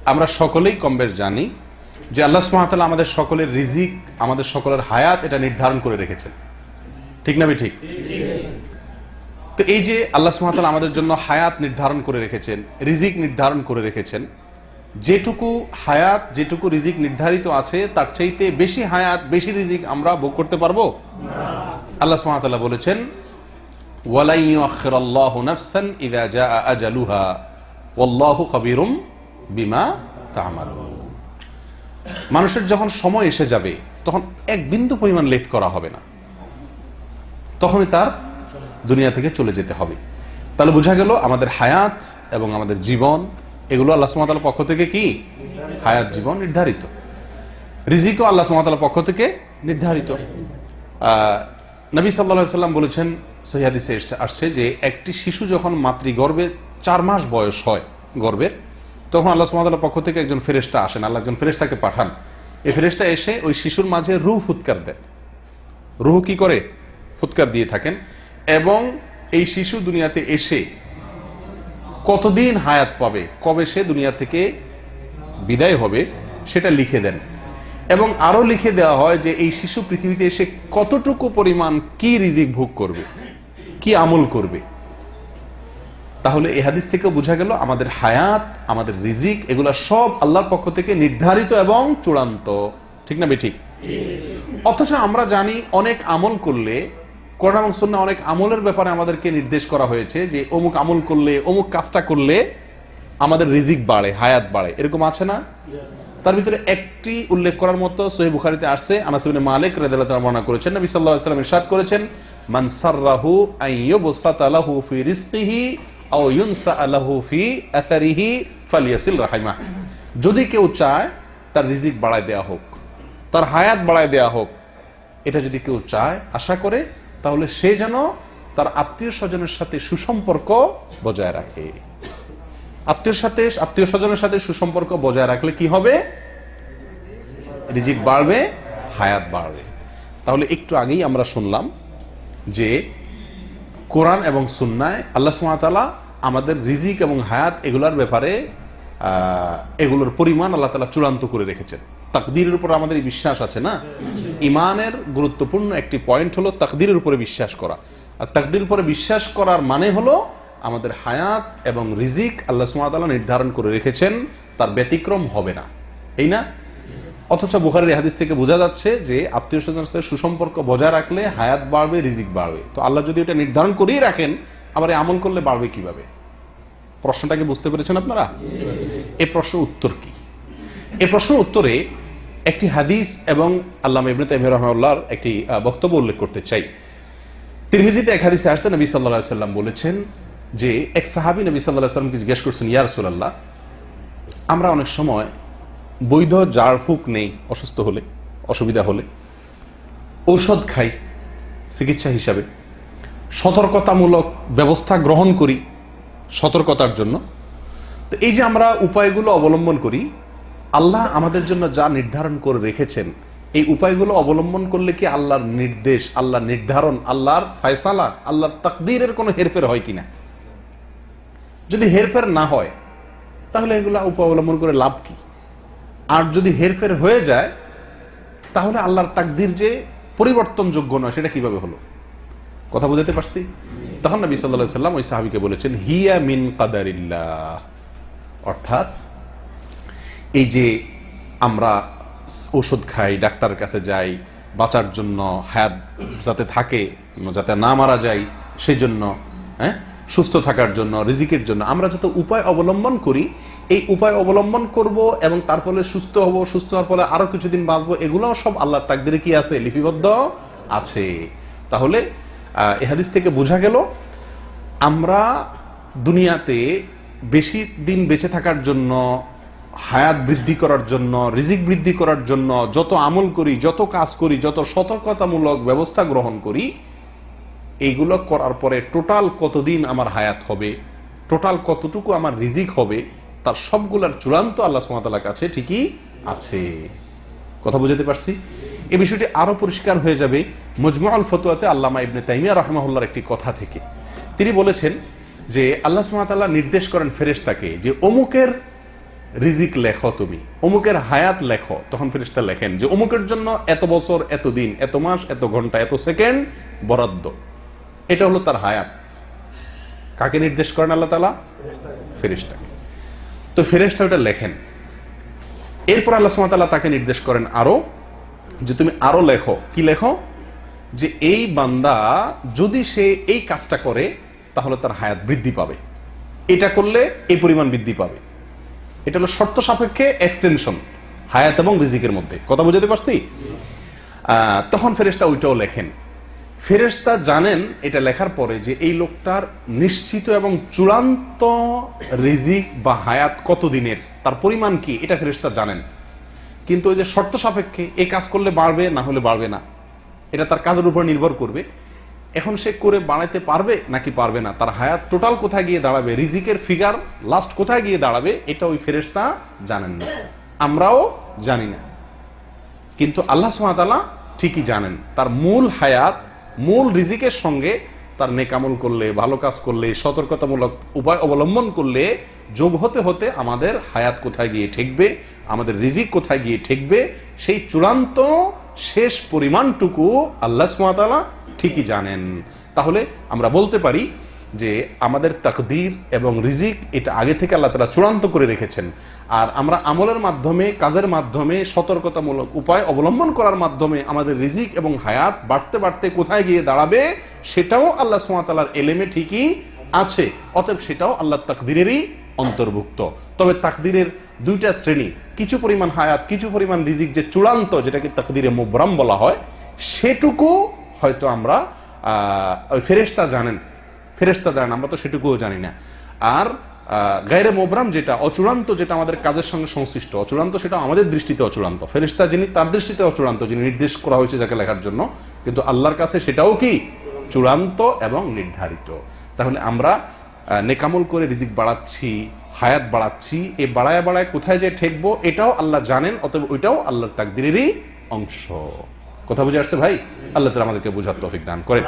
আমরা সকলেই কমবেশ জানি যে আল্লাহ সুবহানাহু ওয়া তাআলা আমাদের সকলের রিজিক, আমাদের সকলের হায়াত এটা নির্ধারণ করে রেখেছেন। ঠিক না ঠিক? তো এই যে আল্লাহ সুবহানাহু ওয়া তাআলা আমাদের জন্য হায়াত নির্ধারণ করে রেখেছেন, রিজিক নির্ধারণ করে রেখেছেন, যেটুকু হায়াত, যেটুকু রিজিক নির্ধারিত আছে তার চাইতে বেশি হায়াত, বেশি রিজিক আমরা ভোগ করতে পারবো না। আল্লাহ সুবহানাহু ওয়া তাআলা বলেছেন, ওয়ালা ইউআখিরুল্লাহু নাফসান ইযা জাআ আজালুহা ওয়াল্লাহু খাবীরুম বিমা তা'মালুন। মানুষের যখন সময় এসে যাবে তখন এক বিন্দু পরিমাণ লেট করা হবে না, তখনই তার দুনিয়া থেকে চলে যেতে হবে। তাহলে বোঝা গেল আমাদের হায়াত এবং আমাদের জীবন এগুলো আল্লাহ সুবহানাহু ওয়া তাআলার পক্ষ থেকে কি হায়াত, জীবন নির্ধারিত। রিজিকও আল্লাহ সুবহানাহু ওয়া তাআলার পক্ষ থেকে নির্ধারিত। নবী সাল্লাল্লাহু আলাইহি সাল্লাম বলেছেন, সহিহ হাদিসে আসছে যে একটি শিশু যখন মাতৃগর্ভে 4 মাস বয়স হয় গর্ভের, তখন আল্লাহ সুবহানাহু ওয়া তাআলার পক্ষ থেকে একজন ফেরেশতা আসেন, আল্লাহ একজন ফেরেশতাকে পাঠান। এই ফেরেশতা এসে ওই শিশুর মাঝে রূহ ফুৎকার দেন। রূহ কি করে? ফুৎকার দিয়ে থাকেন। এবং এই শিশু দুনিয়াতে এসে কতদিন হায়াত পাবে, কবে সে দুনিয়া থেকে বিদায় হবে সেটা লিখে দেন। এবং আরো লিখে দেওয়া হয় যে এই শিশু পৃথিবীতে এসে কতটুকু পরিমাণ কি রিজিক ভোগ করবে, কি আমল করবে। তাহলে এই হাদিস থেকে বোঝা গেল আমাদের হায়াত, আমাদের রিজিক এগুলা সব আল্লাহর পক্ষ থেকে নির্ধারিত এবং চূড়ান্ত। ঠিক না ঠিক? অথচ আমরা জানি অনেক আমল করলে, কোরআন এবং সুন্নাহ অনেক আমলের ব্যাপারে আমাদেরকে নির্দেশ করা হয়েছে যে অমুক আমল করলে, অমুক কাজটা করলে আমাদের রিজিক বাড়ে, হায়াত বাড়ে। এরকম আছে না? তার ভিতরে একটি উল্লেখ করার মতো সহিহ বুখারীতে আসছে, আনাস ইবনে মালিক রাদিয়াল্লাহু তাআলা বর্ণনা করেছেন, নবী সাল্লাল্লাহু আলাইহি ওয়াসাল্লাম ইরশাদ করেছেন, মান সাররাহু আন ইউবসাতা লাহু ফি রিজকিহি আও ইউনসা লাহু ফি আসারিহি ফালিয়াসিল রাহিমাহ। যদি কেউ চায় তার রিজিক বাড়ায় দেয়া হোক, তার হায়াত বাড়ায় দেয়া হোক, এটা যদি কেউ চায়, আশা করে, তাহলে সে যেন তার আত্মীয় স্বজনের সাথে সুসম্পর্ক বজায় রাখে। আত্মীয় স্বজনের সাথে সুসম্পর্ক বজায় রাখলে কি হবে? রিজিক বাড়বে, হায়াত বাড়বে। তাহলে একটু আগেই আমরা শুনলাম যে কোরআন এবং সুন্নায় আল্লাহ সুবহানাহু ওয়া তাআলা আমাদের রিজিক এবং হায়াত এগুলোর ব্যাপারে এগুলোর পরিমাণ আল্লাহ তাআলা চূড়ান্ত করে রেখেছেন। তাকদীরের উপর আমাদের বিশ্বাস আছে না? ইমানের গুরুত্বপূর্ণ একটি পয়েন্ট হলো তাকদীরের উপরে বিশ্বাস করা। আর তাকদীরের উপরে বিশ্বাস করার মানে হলো আমাদের হায়াত এবং রিজিক আল্লাহ সুবহানাহু ওয়া তাআলা নির্ধারণ করে রেখেছেন, তার ব্যতিক্রম হবে না, এই না? অথচ বুখারীর হাদিস থেকে বোঝা যাচ্ছে যে আত্মীয় স্বজনের সাথে সুসম্পর্ক বজায় রাখলে হায়াত বাড়বে, রিজিক বাড়বে। তো আল্লাহ যদি এটা নির্ধারণ করেই রাখেন, আবার আমল করলে বাড়বে কিভাবে? প্রশ্নটাকে বুঝতে পেরেছেন আপনারা? এই প্রশ্ন উত্তর কি? এই প্রশ্ন উত্তরে একটি হাদিস এবং আল্লামা ইবনে তাইমিয়া রাহিমাহুল্লাহর একটি বক্তব্য উল্লেখ করতে চাই। তিরমিজিতে এক হাদিসে আসছে, নবী সাল্লাল্লাহু আলাইহি ওয়াসাল্লাম বলেছেন যে এক সাহাবী নবী সাল্লাল্লাহু আলাইহি ওয়াসাল্লামকে জিজ্ঞেস করছেন, ইয়া রাসূলুল্লাহ, আমরা অনেক সময় বৈধ ঝাড়ফুঁক নেই, অসুস্থ হলে, অসুবিধা হলে, ঔষধ খাই চিকিৎসা হিসাবে, সতর্কতামূলক ব্যবস্থা গ্রহণ করি সতর্কতার জন্য। তো এই যে আমরা উপায়গুলো অবলম্বন করি, আল্লাহ আমাদের জন্য যা নির্ধারণ করে রেখেছেন, এই উপায়গুলো অবলম্বন করলে কি আল্লাহর নির্দেশ, আল্লাহর নির্ধারণ, আল্লাহর ফয়সালা, আল্লাহর তাকদীরের কোনো হেরফের হয় কিনা? যদি হেরফের না হয় তাহলে এগুলো উপায় অবলম্বন করে লাভ কি? আর যদি হেরফের হয়ে যায় তাহলে আল্লাহর তাকদীর যে পরিবর্তনযোগ্য নয় সেটা কিভাবে হলো? কথা বুঝাতে পারছি? তখন নবী সাল্লাল্লাহু আলাইহি ওয়াসাল্লাম ওই সাহাবীকে বলেছেন, হিয়া মিন কাদারিল্লাহ। অর্থাৎ এই যে আমরা ঔষধ খাই, ডাক্তারের কাছে যাই বাঁচার জন্য, হায়াত যাতে থাকে, যাতে না মারা যায় সেই জন্য, সুস্থ থাকার জন্য, রিজিকের জন্য আমরা যত উপায় অবলম্বন করি, এই উপায় অবলম্বন করব এবং তার ফলে সুস্থ হব, সুস্থ হওয়ার ফলে আরো কিছুদিন বাঁচবো, এগুলোও সব আল্লাহর তাকদীরে কি আছে? লিপিবদ্ধ আছে। তাহলে এই হাদিস থেকে বোঝা গেল আমরা দুনিয়াতে বেশি দিন বেঁচে থাকার জন্য, হায়াত বৃদ্ধি করার জন্য, রিজিক বৃদ্ধি করার জন্য যত আমল করি, যত কাজ করি, যত সতর্কতামূলক ব্যবস্থা গ্রহণ করি, এইগুলো করার পরে টোটাল কতদিন আমার হায়াত হবে, টোটাল কতটুকু আমার রিজিক হবে, তার সবগুলার চূড়ান্ত আল্লাহ সুবহানাহু ওয়া তাআলার কাছে ঠিকই আছে। কথা বুঝাতে পারছি? এই বিষয়টি আরো পরিষ্কার হয়ে যাবে মজমুউল ফতোয়াতে আল্লামা ইবনে তাইমিয়া রাহিমাহুল্লাহর একটি কথা থেকে। তিনি বলেছেন যে আল্লাহ সুবহানাহু ওয়া তাআলা নির্দেশ করেন ফেরেশতাকে যে অমুকের রিজিক লেখো, তুমি অমুকের হায়াত লেখো, তখন ফেরেশতা লেখেন যে অমুকের জন্য এত বছর, এত দিন, এত মাস, এত ঘন্টা, এত সেকেন্ড বরাদ্দ। এটা হলো তার হায়াত। কাকে নির্দেশ করেন আল্লাহ তাআলা? ফেরেশতাকে। তো ফেরেশতা ওটা লেখেন। এরপর আল্লাহ সুবহানাহু ওয়া তাআলা তাকে নির্দেশ করেন আরো, যে তুমি আরো লেখো। কি লেখো? যে এই বান্দা যদি সে এই কাজটা করে তাহলে তার হায়াত বৃদ্ধি পাবে, এটা করলে এই পরিমাণ বৃদ্ধি পাবে। এটা হলো শর্ত সাপেক্ষে এক্সটেনশন হায়াত এবং রিজিকের মধ্যে। কথা বুঝাতে পারছি? তখন ফেরেশতা ওইটাও লেখেন। ফেরেশতা জানেন এটা লেখার পরে যে এই লোকটার নিশ্চিত এবং চূড়ান্ত রিজিক বা হায়াত কত দিনের, তার পরিমাণ কি, এটা ফেরেশতা জানেন। কিন্তু ওই যে শর্ত সাপেক্ষে এই কাজ করলে বাড়বে, না হলে বাড়বে না, এটা তার কাজের উপর নির্ভর করবে। এখন সে করে বাড়াইতে পারবে নাকি পারবে না, তার হায়াত টোটাল কোথায় গিয়ে দাঁড়াবে, রিজিকের ফিগার লাস্ট কোথায় গিয়ে দাঁড়াবে, এটা ওই ফেরেশতা জানেন না, আমরাও জানি না। কিন্তু আল্লাহ সুবহানাহু ওয়া তাআলা ঠিকই জানেন। তার মূল হায়াত, মূল রিজিকের সঙ্গে তার নেকামল করলে, ভালো কাজ করলে, সতর্কতামূলক উপায় অবলম্বন করলে যোগ হতে হতে আমাদের হায়াত কোথায় গিয়ে ঠেকবে, আমাদের রিজিক কোথায় গিয়ে ঠেকবে, সেই চূড়ান্ত শেষ পরিমাণটুকু আল্লাহ সুবহানাহু ওয়া তাআলা ঠিকই জানেন। তাহলে আমরা বলতে পারি যে আমাদের তাকদীর এবং রিজিক এটা আগে থেকে আল্লাহ তাআলা চূড়ান্ত করে রেখেছেন। আর আমরা আমলের মাধ্যমে, কাজের মাধ্যমে, সতর্কতামূলক উপায় অবলম্বন করার মাধ্যমে আমাদের রিজিক এবং হায়াত বাড়তে বাড়তে কোথায় গিয়ে দাঁড়াবে সেটাও আল্লাহ সুবহানাহু ওয়া তাআলার এলেমে ঠিকই আছে। অতএব সেটাও আল্লাহর তাকদীরেরই অন্তর্ভুক্ত। তবে তাকদীরের দুইটা শ্রেণী, কিছু পরিমাণ হায়াত, কিছু পরিমাণ রিজিক যে চূড়ান্ত, যেটাকে তাকদীরে মুবরাম বলা হয়, সেটুকু হয়তো আমরা ওই ফেরেশতা জানেন, আমরা তো সেটুকুও জানি না। আর গায়রে মুবরাম যেটা অচূড়ান্ত, যেটা আমাদের কাজের সঙ্গে সংশ্লিষ্ট, অচূড়ান্ত, সেটা আমাদের দৃষ্টিতে অচূড়ান্ত। ফেরেশতা যিনি, তার দৃষ্টিতে অচূড়ান্ত, যিনি নির্দেশ করা হয়েছে যাকে লেখার জন্য, কিন্তু আল্লাহর কাছে সেটাও কি চূড়ান্ত এবং নির্ধারিত। তাহলে আমরা নেকামল করে রিজিক বাড়াচ্ছি, হায়াত বাড়াচ্ছি, এই বাড়ায় বাড়ায় কোথায় যে ঠেকবো এটাও আল্লাহ জানেন। অতএব ওইটাও আল্লাহর তাকদীরেরই অংশ। কথা বুঝে আসছে ভাই? আল্লাহ তাআলা আমাদেরকে বুঝার তৌফিক দান করেন।